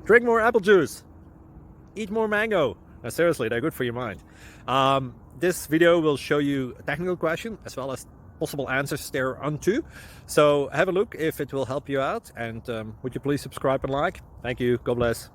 Drink more apple juice. Eat more mango. No, seriously, they're good for your mind. This video will show you a technical question as well as possible answers thereunto. So have a look if it will help you out, and would you please subscribe and like? Thank you. God bless.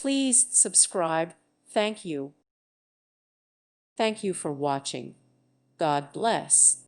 Please subscribe. Thank you. Thank you for watching. God bless.